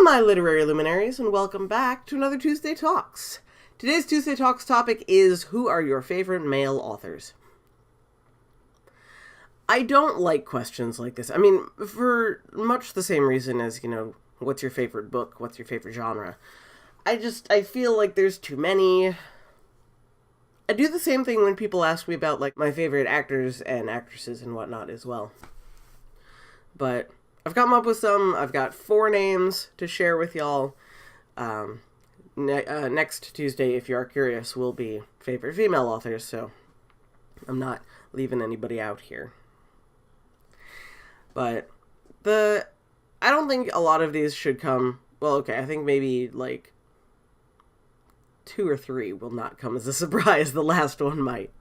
my literary luminaries, and welcome back to another Tuesday Talks. Today's Tuesday Talks topic is, who are your favorite male authors? I don't like questions like this. I mean, for much the same reason as, what's your favorite book? What's your favorite genre? I feel like there's too many. I do the same thing when people ask me about, my favorite actors and actresses and whatnot as well. But I've come up with some. I've got 4 names to share with y'all. Next Tuesday, if you are curious, will be favorite female authors, so I'm not leaving anybody out here. But I don't think a lot of these should come, I think maybe 2 or 3 will not come as a surprise. The last one might.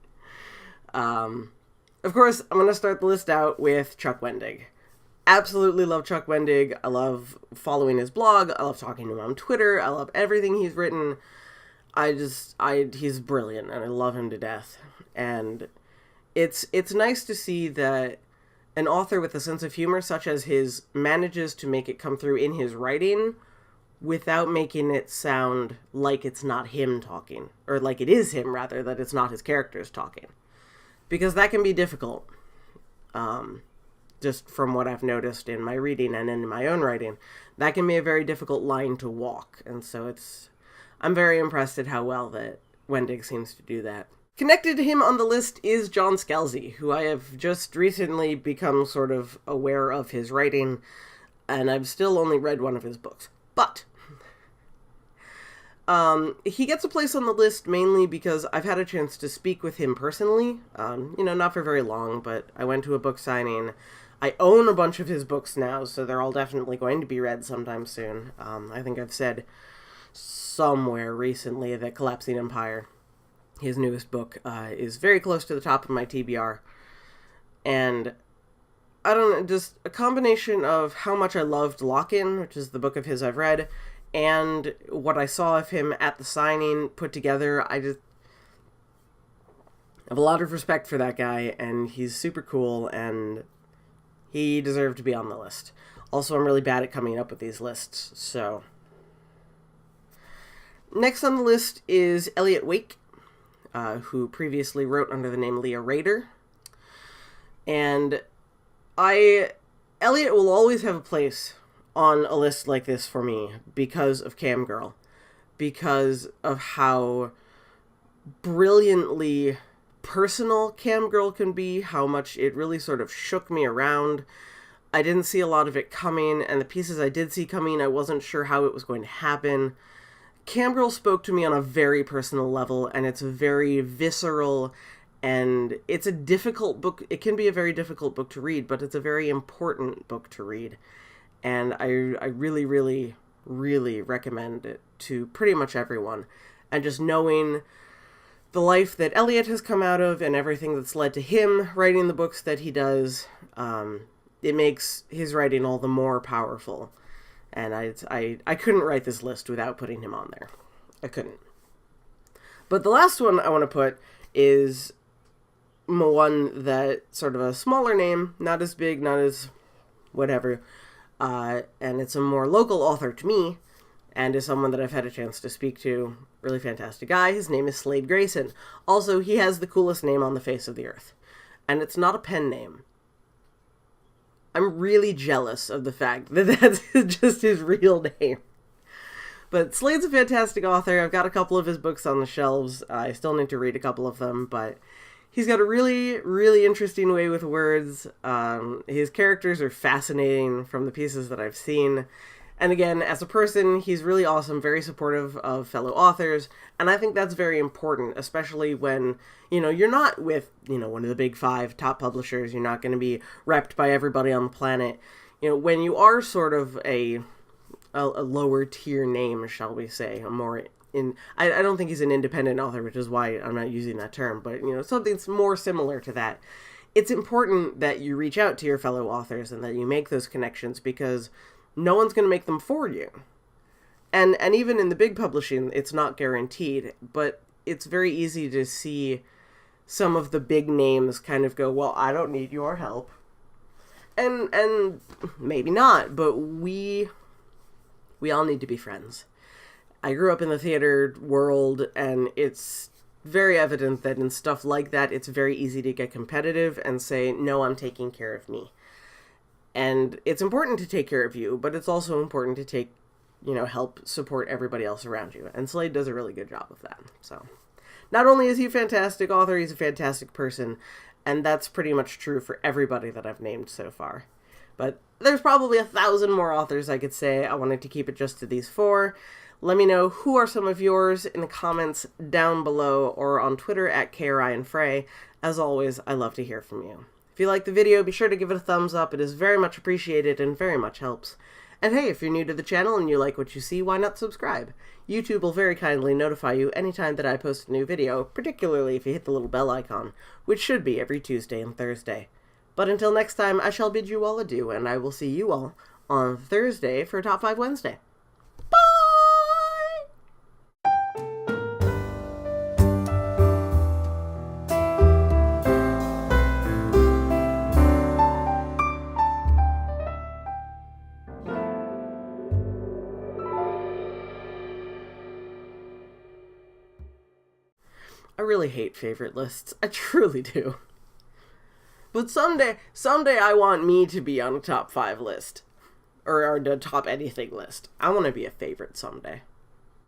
Of course, I'm going to start the list out with Chuck Wendig. Absolutely love Chuck Wendig. I love following his blog. I love talking to him on Twitter. I love everything he's written. He's brilliant, and I love him to death. And it's nice to see that an author with a sense of humor such as his manages to make it come through in his writing without making it sound like it's not him talking. Or like it is him, rather, that it's not his characters talking. Because that can be difficult. Just from what I've noticed in my reading and in my own writing, that can be a very difficult line to walk. And so I'm very impressed at how well that Wendig seems to do that. Connected to him on the list is John Scalzi, who I have just recently become sort of aware of his writing, and I've still only read one of his books. But he gets a place on the list mainly because I've had a chance to speak with him personally. Not for very long, but I went to a book signing. I own a bunch of his books now, so they're all definitely going to be read sometime soon. I think I've said somewhere recently that Collapsing Empire, his newest book, is very close to the top of my TBR. And I don't know, just a combination of how much I loved Lock-In, which is the book of his I've read, and what I saw of him at the signing put together. I just have a lot of respect for that guy, and he's super cool, and he deserved to be on the list. Also, I'm really bad at coming up with these lists, so. Next on the list is Elliot Wake, who previously wrote under the name Leah Rader. And Elliot will always have a place on a list like this for me because of Cam Girl. Because of how brilliantly personal Cam Girl can be, how much it really sort of shook me around. I didn't see a lot of it coming, and the pieces I did see coming, I wasn't sure how it was going to happen. Cam Girl spoke to me on a very personal level, and it's very visceral, and it's a difficult book. It can be a very difficult book to read, but it's a very important book to read. And I really, really, really recommend it to pretty much everyone. And just knowing the life that Elliot has come out of and everything that's led to him writing the books that he does, it makes his writing all the more powerful. And I couldn't write this list without putting him on there. I couldn't. But the last one I want to put is one that sort of a smaller name, not as big, not as whatever, and it's a more local author to me, and is someone that I've had a chance to speak to. Really fantastic guy. His name is Slade Grayson. Also, he has the coolest name on the face of the earth. And it's not a pen name. I'm really jealous of the fact that that's just his real name. But Slade's a fantastic author. I've got a couple of his books on the shelves. I still need to read a couple of them, but he's got a really, really interesting way with words. His characters are fascinating from the pieces that I've seen. And again, as a person, he's really awesome, very supportive of fellow authors, and I think that's very important, especially when, you're not with, one of the big 5 top publishers, you're not going to be repped by everybody on the planet. When you are sort of a lower tier name, shall we say, I don't think he's an independent author, which is why I'm not using that term, but, something more similar to that. It's important that you reach out to your fellow authors and that you make those connections, because no one's going to make them for you. And even in the big publishing, it's not guaranteed, but it's very easy to see some of the big names kind of go, well, I don't need your help. And maybe not, but we We all need to be friends. I grew up in the theater world, and it's very evident that in stuff like that, it's very easy to get competitive and say, no, I'm taking care of me. And it's important to take care of you, but it's also important to take, help support everybody else around you. And Slade does a really good job of that. So, not only is he a fantastic author, he's a fantastic person, and that's pretty much true for everybody that I've named so far. But there's probably 1,000 more authors I could say. I wanted to keep it just to these 4. Let me know who are some of yours in the comments down below or on Twitter at KRyanFrey. As always, I love to hear from you. If you like the video, be sure to give it a thumbs up. It is very much appreciated and very much helps. And hey, if you're new to the channel and you like what you see, why not subscribe? YouTube will very kindly notify you anytime that I post a new video, particularly if you hit the little bell icon, which should be every Tuesday and Thursday. But until next time, I shall bid you all adieu, and I will see you all on Thursday for Top 5 Wednesday. I really hate favorite lists. I truly do. But someday I want me to be on a top 5 list. Or a top anything list. I want to be a favorite someday.